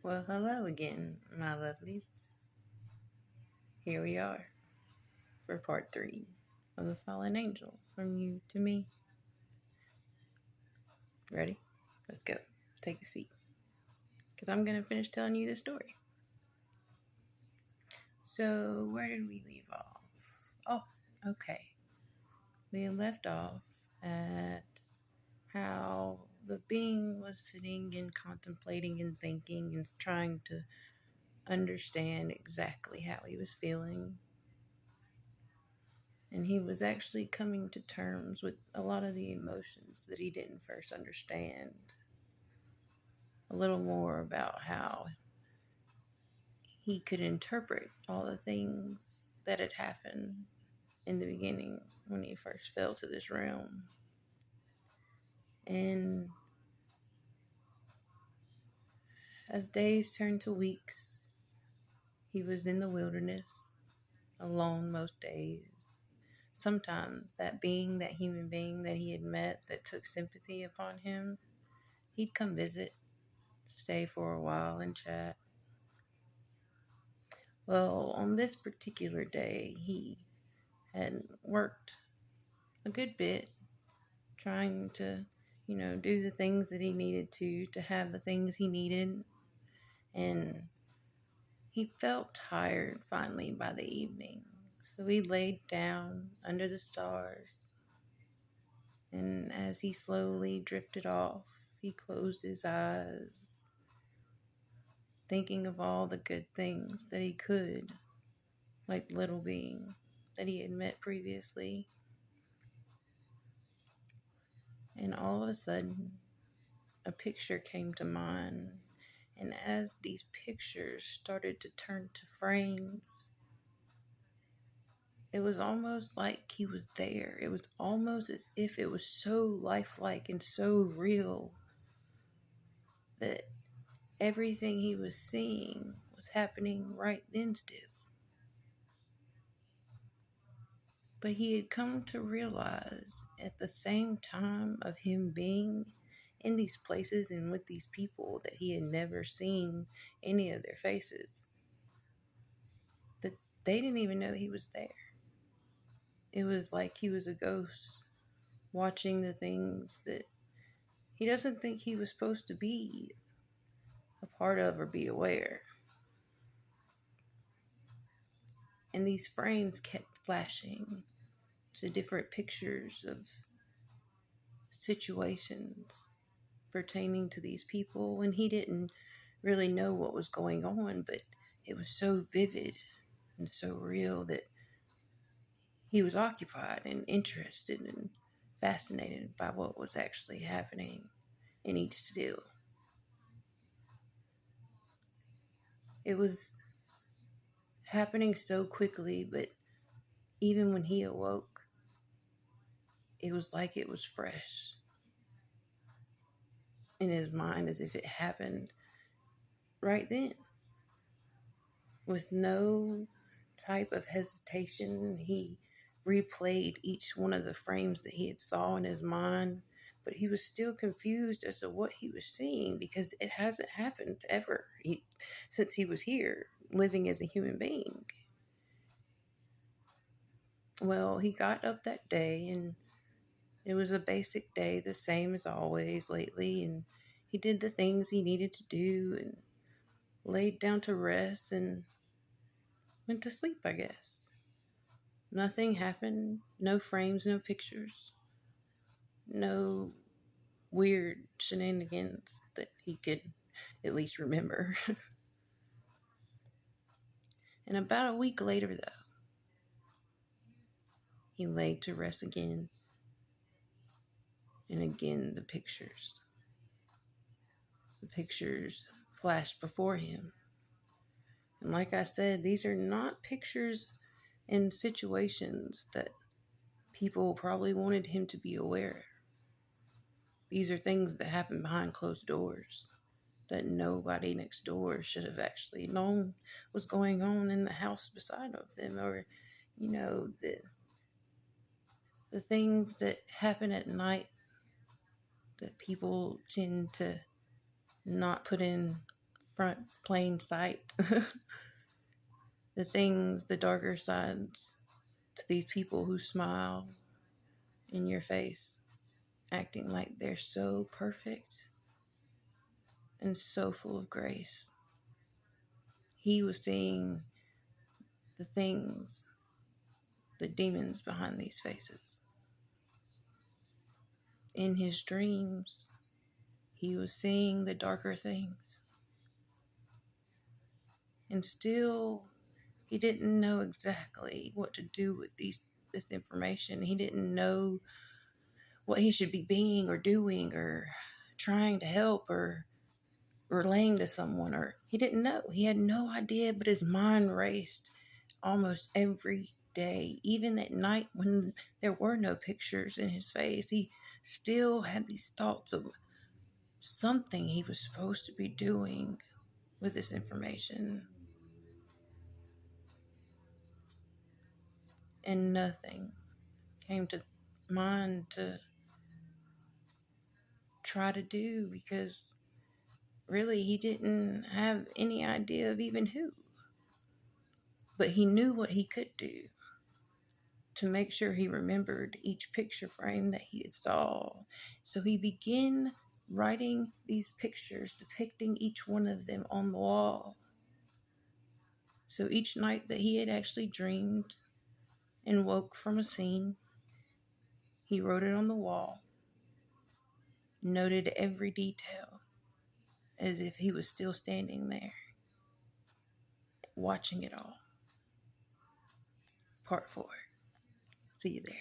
Well, hello again, my lovelies. Here we are for part 3 of The Fallen Angel from You to Me. Ready? Let's go. Take a seat. Because I'm going to finish telling you the story. So, where did we leave off? Oh, okay. We left off at how the being was sitting and contemplating and thinking and trying to understand exactly how he was feeling. And he was actually coming to terms with a lot of the emotions that he didn't first understand. A little more about how he could interpret all the things that had happened in the beginning when he first fell to this realm. And as days turned to weeks, he was in the wilderness, alone most days. Sometimes that human being that he had met that took sympathy upon him, he'd come visit, stay for a while and chat. Well, on this particular day, he had worked a good bit trying to, do the things that he needed to have the things he needed. And he felt tired finally by the evening. So he laid down under the stars. And as he slowly drifted off, he closed his eyes, thinking of all the good things that he could, like the little being that he had met previously. And all of a sudden, a picture came to mind. And as these pictures started to turn to frames, it was almost like he was there. It was almost as if it was so lifelike and so real that everything he was seeing was happening right then still. But he had come to realize at the same time of him being in these places and with these people that he had never seen any of their faces, that they didn't even know he was there. It was like he was a ghost watching the things that he doesn't think he was supposed to be a part of or be aware. And these frames kept flashing to different pictures of situations pertaining to these people, and he didn't really know what was going on, but it was so vivid and so real that he was occupied and interested and fascinated by what was actually happening in each still. It was happening so quickly, but even when he awoke, it was like it was fresh in his mind, as if it happened right then. With no type of hesitation, he replayed each one of the frames that he had saw in his mind, but he was still confused as to what he was seeing because it hasn't happened ever since he was here living as a human being. Well, he got up that day, and it was a basic day, the same as always lately, and he did the things he needed to do and laid down to rest and went to sleep, I guess. Nothing happened. No frames, no pictures, no weird shenanigans that he could at least remember. And about a week later, though, he laid to rest again. And again, the pictures. The pictures flashed before him. And like I said, these are not pictures in situations that people probably wanted him to be aware of. These are things that happen behind closed doors that nobody next door should have actually known was going on in the house beside of them, or the things that happen at night that people tend to not put in front plain sight. The things, the darker sides to these people who smile in your face, acting like they're so perfect and so full of grace. He was seeing the things, the demons behind these faces. In his dreams, he was seeing the darker things. And still, he didn't know exactly what to do with this information. He didn't know what he should be being or doing or trying to help or relaying to someone, or he didn't know. He had no idea, but his mind raced almost every day. Even at night when there were no pictures in his face, he still had these thoughts of something he was supposed to be doing with this information. And nothing came to mind to try to do, because really he didn't have any idea of even who. But he knew what he could do to make sure he remembered each picture frame that he had saw. So he began writing these pictures, depicting each one of them on the wall. So each night that he had actually dreamed and woke from a scene, he wrote it on the wall, noted every detail as if he was still standing there, watching it all. Part 4. See you there.